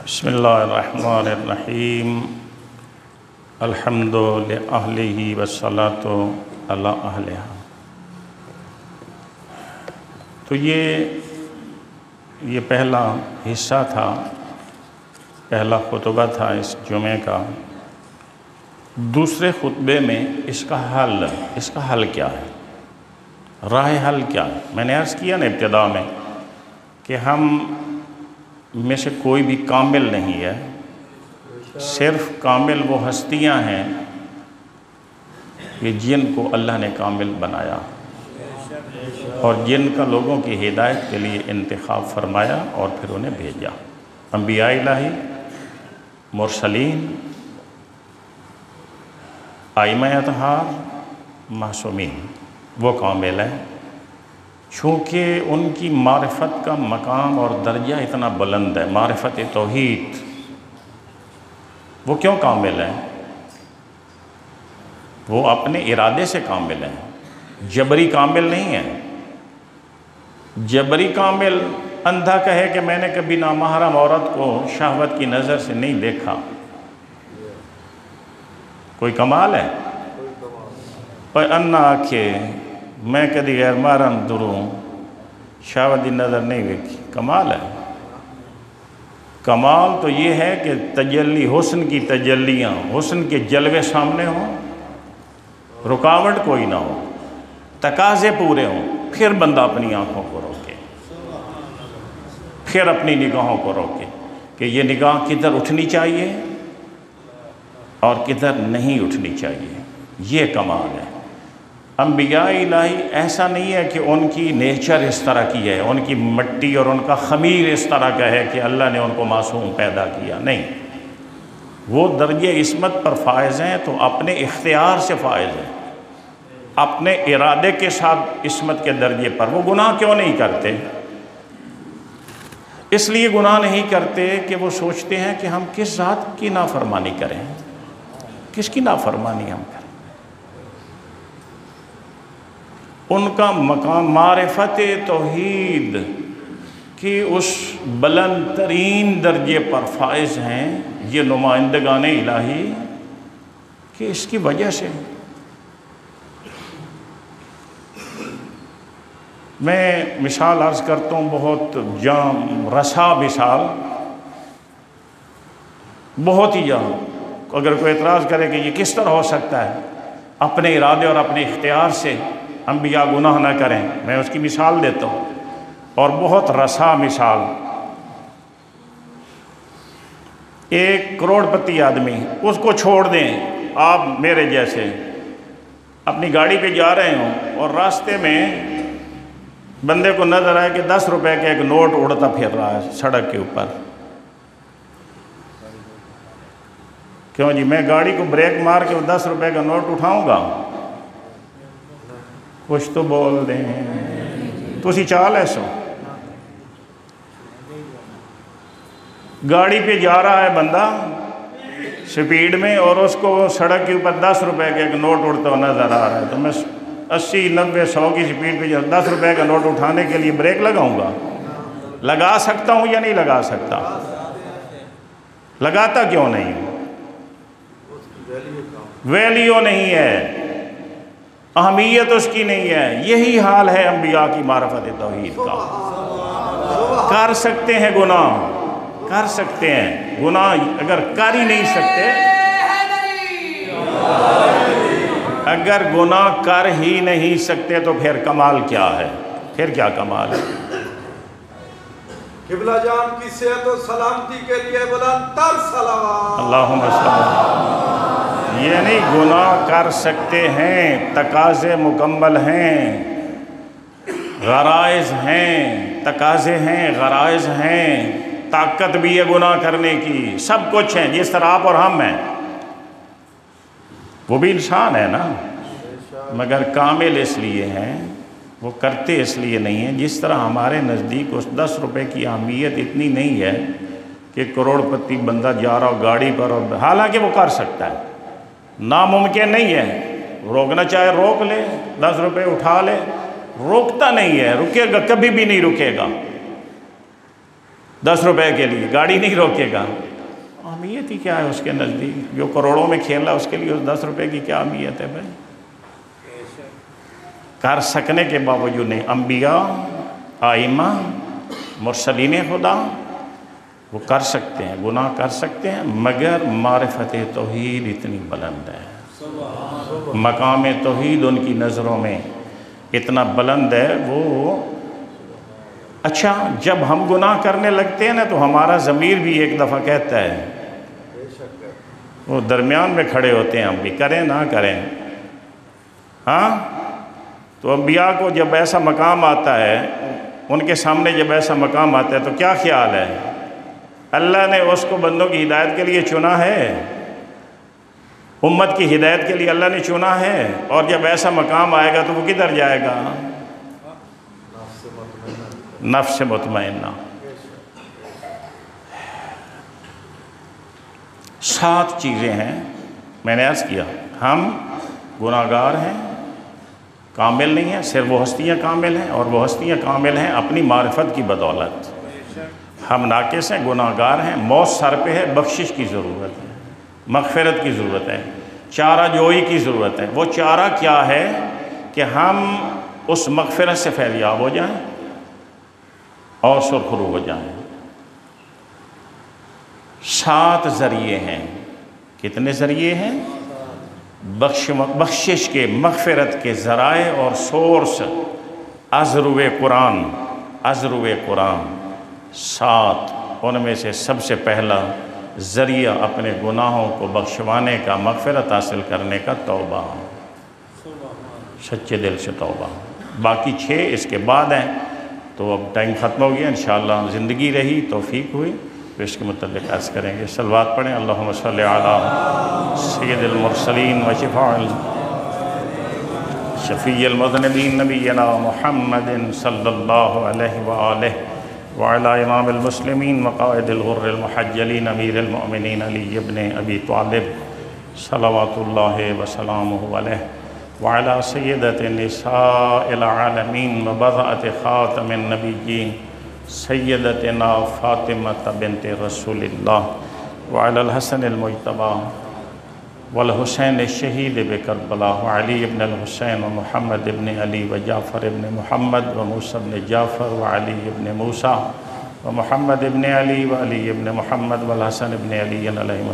بسم اللہ الرحمن الرحیم الحمد للہ والصلاۃ علی اہلہا۔ تو یہ پہلا حصہ تھا، پہلا خطبہ تھا اس جمعے کا۔ دوسرے خطبے میں اس کا حل کیا ہے، راہ حل کیا ہے؟ میں نے عرض کیا نا ابتدا میں کہ ہم میں سے کوئی بھی کامل نہیں ہے، صرف کامل وہ ہستیاں ہیں کہ جن کو اللہ نے کامل بنایا اور جن کا لوگوں کی ہدایت کے لیے انتخاب فرمایا اور پھر انہیں بھیجا۔ انبیاء الہی، مرسلین، ائمہ اطہار، معصومین، وہ کامل ہیں۔ چونکہ ان کی معرفت کا مقام اور درجہ اتنا بلند ہے، معرفت توحید، وہ کیوں کامل ہیں؟ وہ اپنے ارادے سے کامل ہیں، جبری کامل نہیں ہیں۔ جبری کامل اندھا کہے کہ میں نے کبھی نامحرم عورت کو شہوت کی نظر سے نہیں دیکھا، کوئی کمال ہے؟ پر انا آکھے میں کدی غیر محرم دروں شہوت کی نظر نہیں دیکھی، کمال ہے؟ کمال تو یہ ہے کہ تجلی حسن کی تجلیاں، حسن کے جلوے سامنے ہوں، رکاوٹ کوئی نہ ہو، تقاضے پورے ہوں، پھر بندہ اپنی آنکھوں کو روکے، پھر اپنی نگاہوں کو روکے کہ یہ نگاہ کدھر اٹھنی چاہیے اور کدھر نہیں اٹھنی چاہیے۔ یہ کمال ہے۔ انبیاء الہی ایسا نہیں ہے کہ ان کی نیچر اس طرح کی ہے، ان کی مٹی اور ان کا خمیر اس طرح کا ہے کہ اللہ نے ان کو معصوم پیدا کیا، نہیں۔ وہ درجہ عصمت پر فائز ہیں تو اپنے اختیار سے فائز ہیں، اپنے ارادے کے ساتھ عصمت کے درجے پر۔ وہ گناہ کیوں نہیں کرتے؟ اس لیے گناہ نہیں کرتے کہ وہ سوچتے ہیں کہ ہم کس ذات کی نافرمانی کریں، کس کی نافرمانی ہم کریں۔ ان کا مقام معرفت توحید کی اس بلند ترین درجے پر فائز ہیں یہ نمائندگان الہی کہ اس کی وجہ سے میں مثال عرض کرتا ہوں، بہت جام رسا مثال، بہت ہی جام۔ اگر کوئی اعتراض کرے کہ یہ کس طرح ہو سکتا ہے اپنے ارادے اور اپنے اختیار سے انبیاء گناہ نہ کریں، میں اس کی مثال دیتا ہوں، اور بہت رسا مثال۔ ایک کروڑ پتی آدمی، اس کو چھوڑ دیں، آپ میرے جیسے اپنی گاڑی پہ جا رہے ہوں اور راستے میں بندے کو نظر آئے کہ 10 روپے کا ایک نوٹ اڑتا پھر رہا ہے سڑک کے اوپر، کیوں جی میں گاڑی کو بریک مار کے 10 روپے کا نوٹ اٹھاؤں گا؟ کچھ تو بول دیں، تو اسی چال ہے سو۔ گاڑی پہ جا رہا ہے بندہ سپیڈ میں اور اس کو سڑک کے اوپر 10 روپے کا ایک نوٹ اڑتا ہوا نظر آ رہا ہے، تو میں 80 90 100 کی سپیڈ پہ 10 روپے کا نوٹ اٹھانے کے لیے بریک لگاؤں گا؟ لگا سکتا ہوں یا نہیں لگا سکتا؟ لگاتا کیوں نہیں؟ ویلیو نہیں ہے، اہمیت اس کی نہیں ہے۔ یہی حال ہے انبیاء کی معرفت توحید کا۔ کر سکتے ہیں گناہ، کر سکتے ہیں گناہ، اگر کر ہی نہیں سکتے، اگر گناہ کر ہی نہیں سکتے تو پھر کمال کیا ہے؟ پھر کیا کمال ہے؟ قبلہ جان کی صحت و سلامتی کے لیے بلند تر صلوات۔ اللہم صل علی۔ یہ نہیں گناہ کر سکتے ہیں، تقاضے مکمل ہیں، غرائز ہیں، تقاضے ہیں، غرائز ہیں، طاقت بھی ہے گناہ کرنے کی، سب کچھ ہے جس طرح آپ اور ہم ہیں۔ وہ بھی انسان ہے نا، مگر کامل اس لیے ہیں، وہ کرتے اس لیے نہیں ہیں۔ جس طرح ہمارے نزدیک اس 10 روپے کی اہمیت اتنی نہیں ہے کہ کروڑ پتی بندہ جا رہا ہو گاڑی پر، اور حالانکہ وہ کر سکتا ہے، ناممکن نہیں ہے، روکنا چاہے روک لے، 10 روپے اٹھا لے، روکتا نہیں ہے، رکے گا، کبھی بھی نہیں رکے گا۔ 10 روپے کے لیے گاڑی نہیں روکے گا، اہمیت ہی کیا ہے اس کے نزدیک؟ جو کروڑوں میں کھیل رہا ہے اس کے لیے اس 10 روپے کی کیا اہمیت ہے بھائی؟ کر سکنے کے باوجود نہیں، انبیاء، آئمہ، مرسلین خدا وہ کر سکتے ہیں، گناہ کر سکتے ہیں، مگر معرفت توحید اتنی بلند ہے، مقام توحید ان کی نظروں میں اتنا بلند ہے۔ وہ اچھا جب ہم گناہ کرنے لگتے ہیں نا تو ہمارا ضمیر بھی ایک دفعہ کہتا ہے، وہ درمیان میں کھڑے ہوتے ہیں، ہم بھی کریں نہ کریں، ہاں؟ تو انبیاء کو جب ایسا مقام آتا ہے، ان کے سامنے جب ایسا مقام آتا ہے تو کیا خیال ہے؟ اللہ نے اس کو بندوں کی ہدایت کے لیے چنا ہے، امت کی ہدایت کے لیے اللہ نے چنا ہے، اور جب ایسا مقام آئے گا تو وہ کدھر جائے گا؟ نفس مطمئنہ۔ 7 چیزیں ہیں، میں نے عرض کیا ہم گناہگار ہیں، کامل نہیں ہیں، صرف وہ ہستیاں کامل ہیں، اور وہ ہستیاں کامل ہیں اپنی معرفت کی بدولت۔ ہم ناقص ہیں، گناہگار ہیں، موت سر پہ ہے، بخشش کی ضرورت ہے، مغفرت کی ضرورت ہے، چارہ جوئی کی ضرورت ہے۔ وہ چارہ کیا ہے کہ ہم اس مغفرت سے فیضیاب ہو جائیں اور سرخرو ہو جائیں۔ 7 ذریعے ہیں۔ کتنے ذریعے ہیں؟ بخشش کے، مغفرت کے ذرائع اور سورس ازرو قرآن، ازرو قرآن 7۔ ان میں سے سب سے پہلا ذریعہ اپنے گناہوں کو بخشوانے کا، مغفرت حاصل کرنے کا توبہ، سچے دل سے توبہ۔ باقی 6 اس کے بعد ہیں، تو اب ٹائم ختم ہو گیا، انشاءاللہ زندگی رہی، توفیق ہوئی تو اس کے متعلق عرض کریں گے۔ صلوات پڑھیں، اللہم صلی علی سید المرسلین و شفیع المذنبین نبینا محمد صلی اللہ علیہ وآلہ وعلی امام المسلمین وقائد الغر المحجلین امیر المؤمنین علی ابن ابی طالب صلوات اللہ وسلامہ علیہ وعلی سیدت نساء العالمین وبضعت خاتم النبیین سیدتنا فاطمہ بنت رسول اللہ وعلی الحسن المجتبی والحسین الشہید بکربلا وعلی ابن الحسین ومحمد ابن علی وجعفر ابن محمد وموسیٰ ابن جعفر وعلی ابن موسیٰ ومحمد ابن علی وعلی ابن محمد والحسن ابن علی علیہ